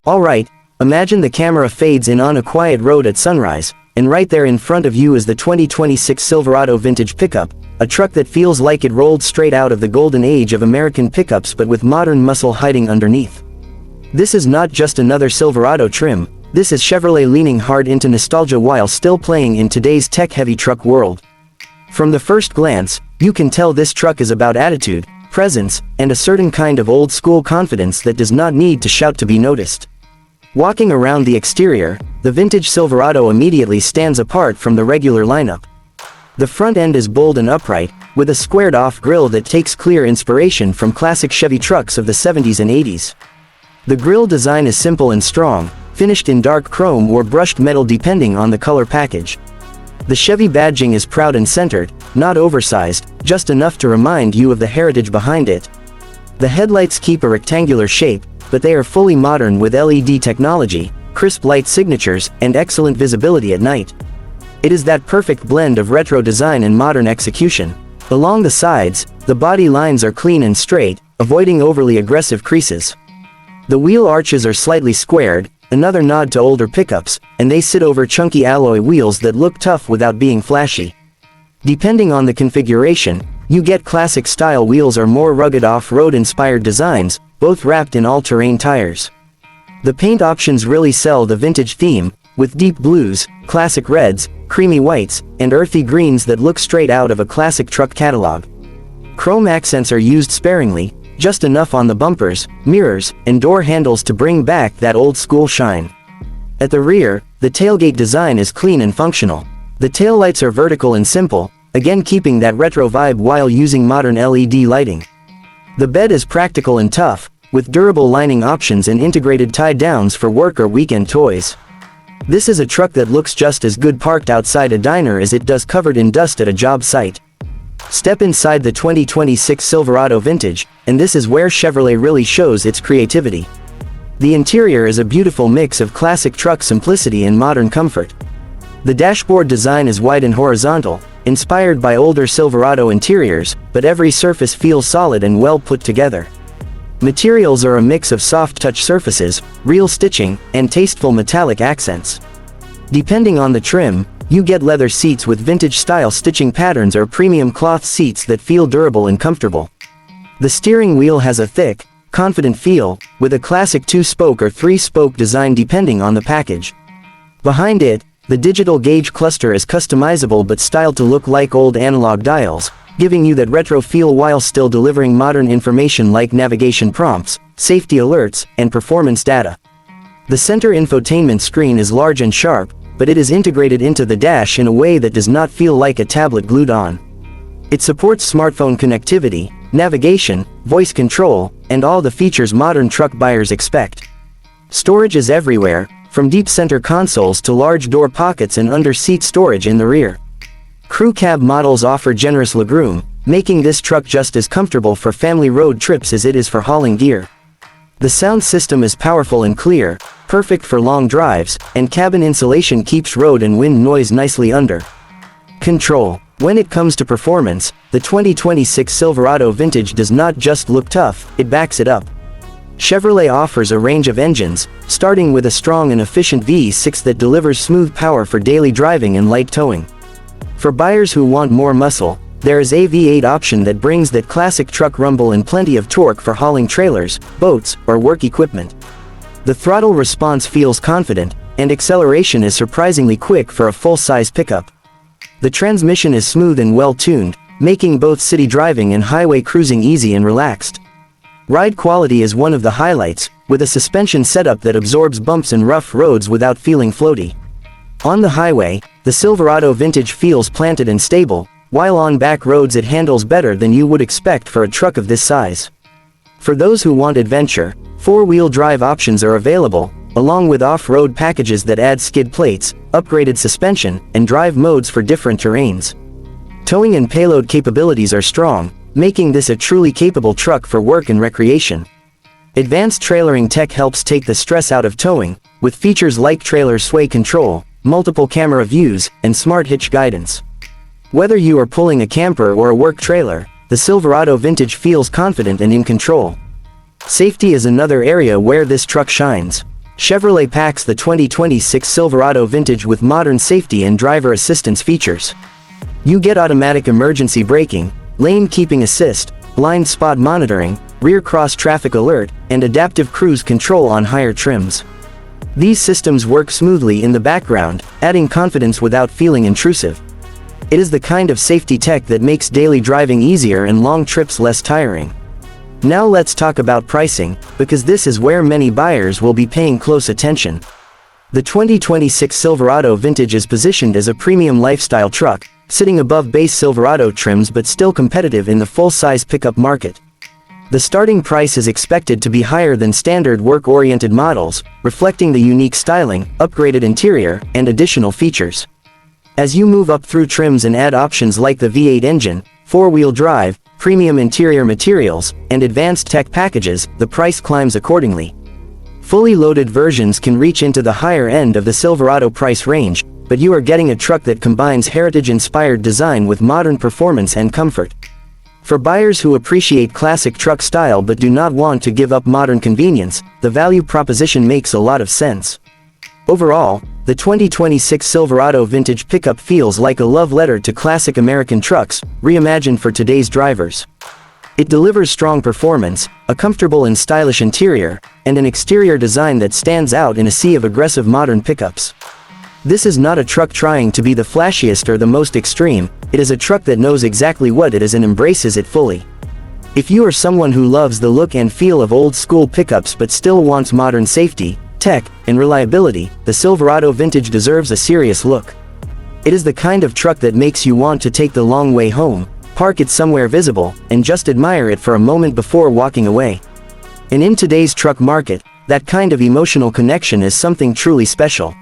Alright, imagine the camera fades in on a quiet road at sunrise, and right there in front of you is the 2026 Silverado vintage pickup, a truck that feels like it rolled straight out of the golden age of American pickups but with modern muscle hiding underneath. This is not just another Silverado trim, this is Chevrolet leaning hard into nostalgia while still playing in today's tech-heavy truck world. From the first glance, you can tell this truck is about attitude, presence, and a certain kind of old-school confidence that does not need to shout to be noticed. Walking around the exterior, the vintage Silverado immediately stands apart from the regular lineup. The front end is bold and upright, with a squared-off grille that takes clear inspiration from classic Chevy trucks of the 70s and 80s. The grille design is simple and strong, finished in dark chrome or brushed metal depending on the color package. The Chevy badging is proud and centered, not oversized, just enough to remind you of the heritage behind it. The headlights keep a rectangular shape, but they are fully modern with LED technology, crisp light signatures, and excellent visibility at night. It is that perfect blend of retro design and modern execution. Along the sides, the body lines are clean and straight, avoiding overly aggressive creases. The wheel arches are slightly squared, another nod to older pickups, and they sit over chunky alloy wheels that look tough without being flashy. Depending on the configuration, you get classic-style wheels or more rugged off-road inspired designs, both wrapped in all-terrain tires. The paint options really sell the vintage theme, with deep blues, classic reds, creamy whites, and earthy greens that look straight out of a classic truck catalog. Chrome accents are used sparingly, just enough on the bumpers, mirrors, and door handles to bring back that old-school shine. At the rear, the tailgate design is clean and functional. The taillights are vertical and simple, again keeping that retro vibe while using modern LED lighting. The bed is practical and tough, with durable lining options and integrated tie-downs for work or weekend toys. This is a truck that looks just as good parked outside a diner as it does covered in dust at a job site. Step inside the 2026 Silverado Vintage, and this is where Chevrolet really shows its creativity. The interior is a beautiful mix of classic truck simplicity and modern comfort. The dashboard design is wide and horizontal, inspired by older Silverado interiors, but every surface feels solid and well put together. Materials are a mix of soft-touch surfaces, real stitching, and tasteful metallic accents. Depending on the trim, you get leather seats with vintage-style stitching patterns or premium cloth seats that feel durable and comfortable. The steering wheel has a thick, confident feel, with a classic 2-spoke or 3-spoke design depending on the package. Behind it, the digital gauge cluster is customizable but styled to look like old analog dials, giving you that retro feel while still delivering modern information like navigation prompts, safety alerts, and performance data. The center infotainment screen is large and sharp, but it is integrated into the dash in a way that does not feel like a tablet glued on. It supports smartphone connectivity, navigation, voice control, and all the features modern truck buyers expect. Storage is everywhere, from deep center consoles to large door pockets and under-seat storage in the rear. Crew cab models offer generous legroom, making this truck just as comfortable for family road trips as it is for hauling gear. The sound system is powerful and clear, perfect for long drives, and cabin insulation keeps road and wind noise nicely under control. When it comes to performance, the 2026 Silverado Vintage does not just look tough, it backs it up. Chevrolet offers a range of engines, starting with a strong and efficient V6 that delivers smooth power for daily driving and light towing. For buyers who want more muscle, there is a V8 option that brings that classic truck rumble and plenty of torque for hauling trailers, boats, or work equipment. The throttle response feels confident, and acceleration is surprisingly quick for a full-size pickup. The transmission is smooth and well-tuned, making both city driving and highway cruising easy and relaxed. Ride quality is one of the highlights, with a suspension setup that absorbs bumps and rough roads without feeling floaty. On the highway, the Silverado Vintage feels planted and stable, while on back roads it handles better than you would expect for a truck of this size. For those who want adventure, 4-wheel drive options are available, along with off-road packages that add skid plates, upgraded suspension, and drive modes for different terrains. Towing and payload capabilities are strong, making this a truly capable truck for work and recreation. Advanced trailering tech helps take the stress out of towing, with features like trailer sway control, multiple camera views, and smart hitch guidance. Whether you are pulling a camper or a work trailer, the Silverado Vintage feels confident and in control. Safety is another area where this truck shines. Chevrolet packs the 2026 Silverado Vintage with modern safety and driver assistance features. You get automatic emergency braking, lane keeping assist, blind spot monitoring, rear cross traffic alert, and adaptive cruise control on higher trims. These systems work smoothly in the background, adding confidence without feeling intrusive. It is the kind of safety tech that makes daily driving easier and long trips less tiring. Now let's talk about pricing, because this is where many buyers will be paying close attention. The 2026 Silverado Vintage is positioned as a premium lifestyle truck, sitting above base Silverado trims but still competitive in the full-size pickup market. The starting price is expected to be higher than standard work-oriented models, reflecting the unique styling, upgraded interior, and additional features. As you move up through trims and add options like the V8 engine, four-wheel drive, premium interior materials, and advanced tech packages, the price climbs accordingly. Fully loaded versions can reach into the higher end of the Silverado price range, but you are getting a truck that combines heritage-inspired design with modern performance and comfort. For buyers who appreciate classic truck style but do not want to give up modern convenience, the value proposition makes a lot of sense. Overall, the 2026 Silverado Vintage pickup feels like a love letter to classic American trucks, reimagined for today's drivers. It delivers strong performance, a comfortable and stylish interior, and an exterior design that stands out in a sea of aggressive modern pickups. This is not a truck trying to be the flashiest or the most extreme, it is a truck that knows exactly what it is and embraces it fully. If you are someone who loves the look and feel of old-school pickups but still wants modern safety, tech, and reliability, the Silverado Vintage deserves a serious look. It is the kind of truck that makes you want to take the long way home, park it somewhere visible, and just admire it for a moment before walking away. And in today's truck market, that kind of emotional connection is something truly special.